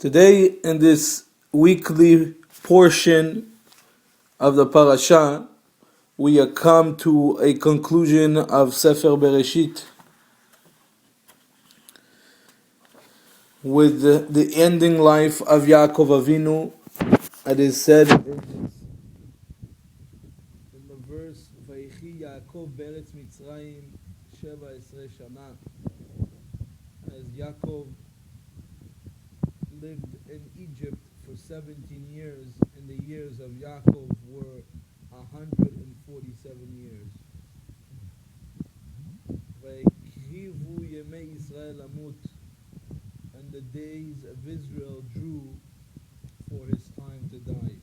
Today, in this weekly portion of the Parashah, we have come to a conclusion of Sefer Bereshit with the ending life of Yaakov Avinu. It is said in the verse, Vayechi Yaakov beretz Mitzrayim 17 shana, as Yaakov lived in Egypt for 17 years, and the years of Yaakov were 147 years. Vayikrivu yemei Yisrael amut, and the days of Israel drew for his time to die.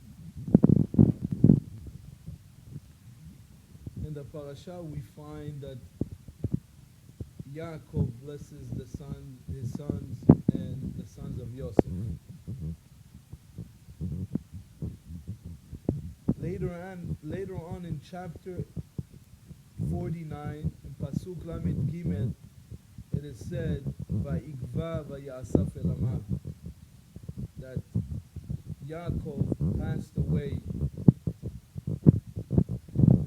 In the parasha we find that Yaakov blesses his sons and the sons of Yosef. Later on in chapter 49, in Pasuk Lamed Gimel, it is said, Vayikva vayasaf elamav, that Yaakov passed away.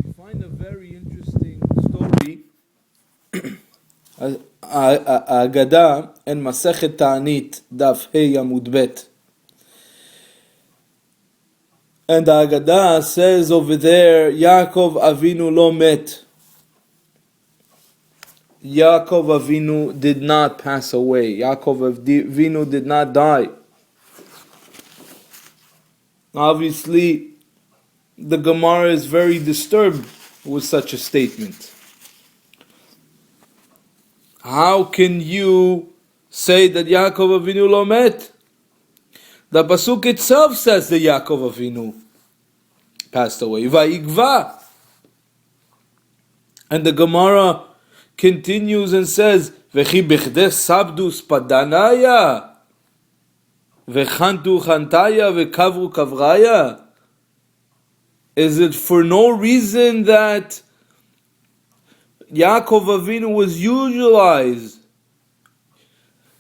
We find a very interesting story, Agada in Masechet Ta'anit, Daf Hey Amud Bet. And the Agada says over there, Yaakov Avinu lo met. Yaakov Avinu did not pass away. Yaakov Avinu did not die. Obviously, the Gemara is very disturbed with such a statement. How can you say that Yaakov Avinu lo met? The Pasuk itself says that Yaakov Avinu passed away. Vayikva. And the Gemara continues and says, Vechi bechdeh sabdus padanaya, vechantu chantaya, vekavru kavraya. Is it for no reason that Yaakov Avinu was usualized?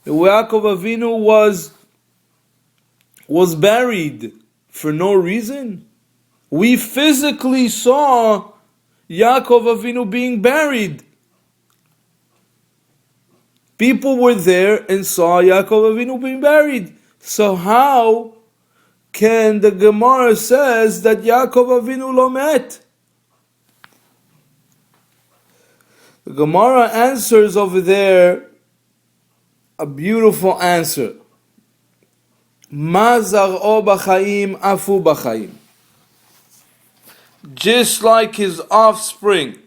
Yaakov Avinu was buried for no reason. We physically saw Yaakov Avinu being buried. People were there and saw Yaakov Avinu being buried. So how can the Gemara says that Yaakov Avinu lo met? The Gemara answers over there a beautiful answer. Ma zar'o b'chaim afu b'chaim. Just like his offspring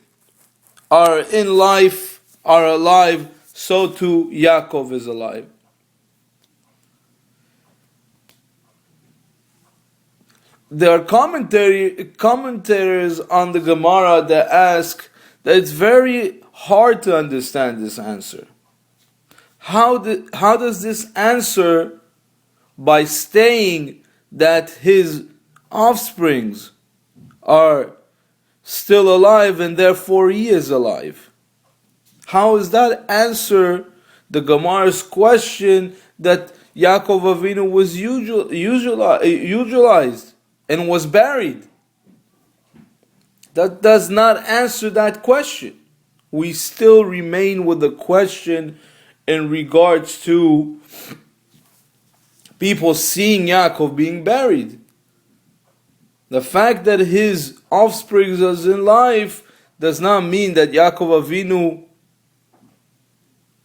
are in life, are alive, so too Yaakov is alive. There are commentators on the Gemara that ask that it's very hard to understand this answer. How does this answer by saying that his offsprings are still alive and therefore he is alive? How does that answer the Gemara's question that Yaakov Avinu was usualized and was buried? That does not answer that question. We still remain with the question in regards to people seeing Yaakov being buried. The fact that his offspring is in life does not mean that Yaakov Avinu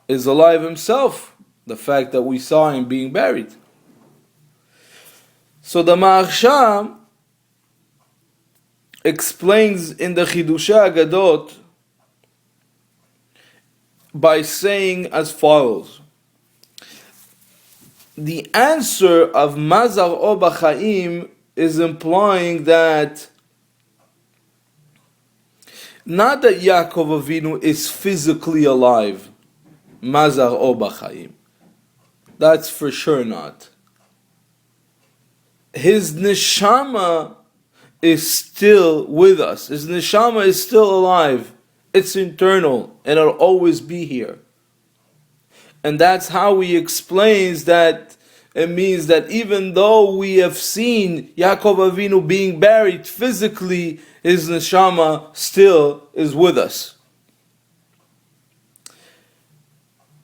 is alive himself. The fact that we saw him being buried. So the Maharsha explains in the Chidushei Agadot by saying as follows. The answer of Ma zar'o b'chaim is implying that not that Yaakov Avinu is physically alive, Ma zar'o b'chaim. That's for sure not. His neshama is still with us. His neshama is still alive. It's internal and it'll always be here. And that's how he explains that It means that even though we have seen Yaakov Avinu being buried physically, his neshama still is with us.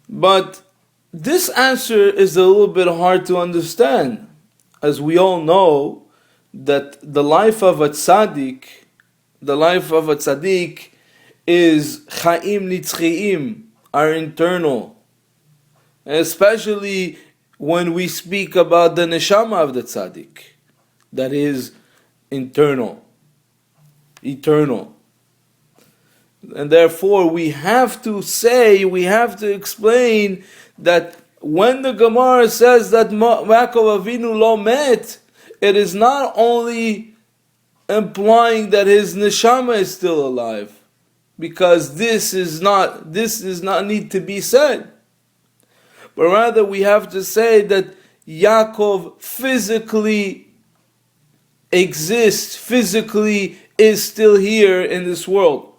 But this answer is a little bit hard to understand, as we all know that the life of a tzaddik is chaim nitzchiim, are internal. Especially when we speak about the neshama of the tzaddik, that is internal, eternal. And therefore we have to explain that when the Gemara says that Yaakov Avinu lo met, it is not only implying that his neshama is still alive, because this is not need to be said. But rather we have to say that Yaakov physically exists, physically is still here in this world.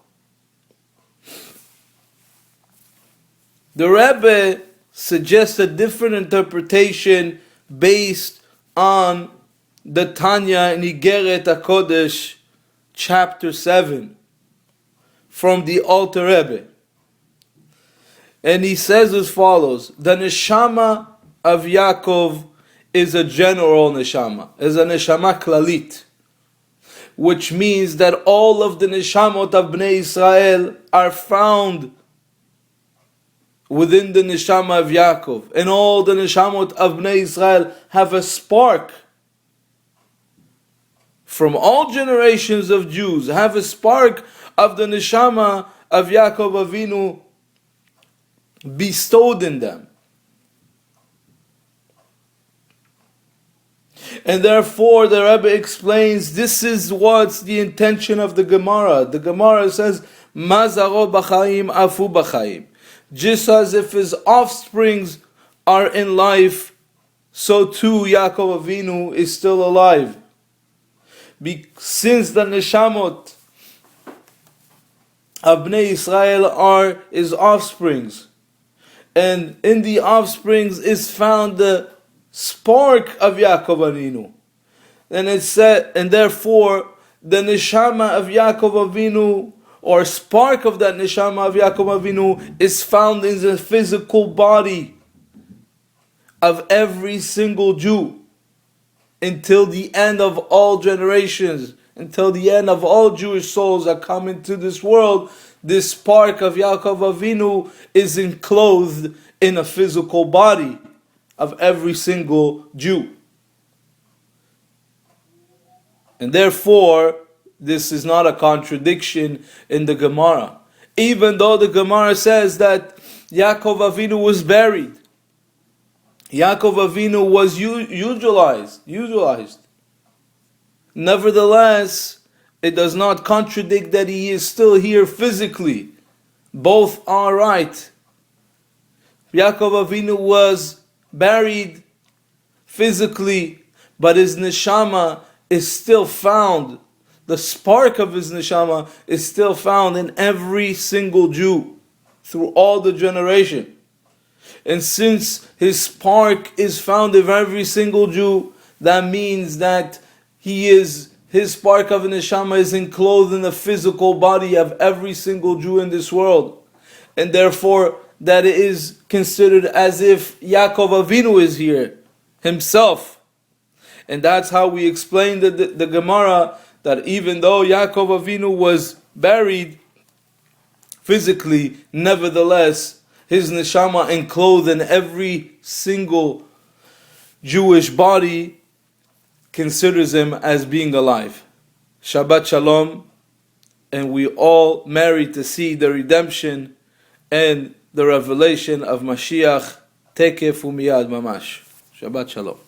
The Rabbi suggests a different interpretation based on the Tanya in Igeret HaKodesh, chapter 7, from the Alter Rebbe. And he says as follows: the neshama of Yaakov is a general neshama, is a neshama klalit, which means that all of the neshamot of Bnei Israel are found within the neshama of Yaakov, and all the neshamot of Bnei Israel have a spark from all generations of Jews, have a spark of the neshama of Yaakov Avinu bestowed in them. And therefore the Rebbe explains this is what's the intention of the Gemara. The Gemara says, Mazaro b'chaim afu b'chaim. Just as if his offsprings are in life, so too Yaakov Avinu is still alive. Since the neshamot of Bnei Israel are his offsprings, and in the offsprings is found the spark of Yaakov Avinu. And it said, and therefore the neshama of Yaakov Avinu, or spark of that neshama of Yaakov Avinu, is found in the physical body of every single Jew until the end of all generations, until the end of all Jewish souls that come into this world. This spark of Yaakov Avinu is enclosed in a physical body of every single Jew. And therefore, this is not a contradiction in the Gemara. Even though the Gemara says that Yaakov Avinu was buried, Yaakov Avinu was utilized. Nevertheless, it does not contradict that he is still here physically. Both are right. Yaakov Avinu was buried physically, but his neshama is still found. The spark of his neshama is still found in every single Jew through all the generation. And since his spark is found in every single Jew, that means that his spark of neshama is enclosed in the physical body of every single Jew in this world. And therefore, that it is considered as if Yaakov Avinu is here himself. And that's how we explain the Gemara, that even though Yaakov Avinu was buried physically, nevertheless, his neshama enclosed in every single Jewish body considers him as being alive. Shabbat Shalom, and we all merit to see the redemption and the revelation of Mashiach Tekef Umiyad Mamash. Shabbat Shalom.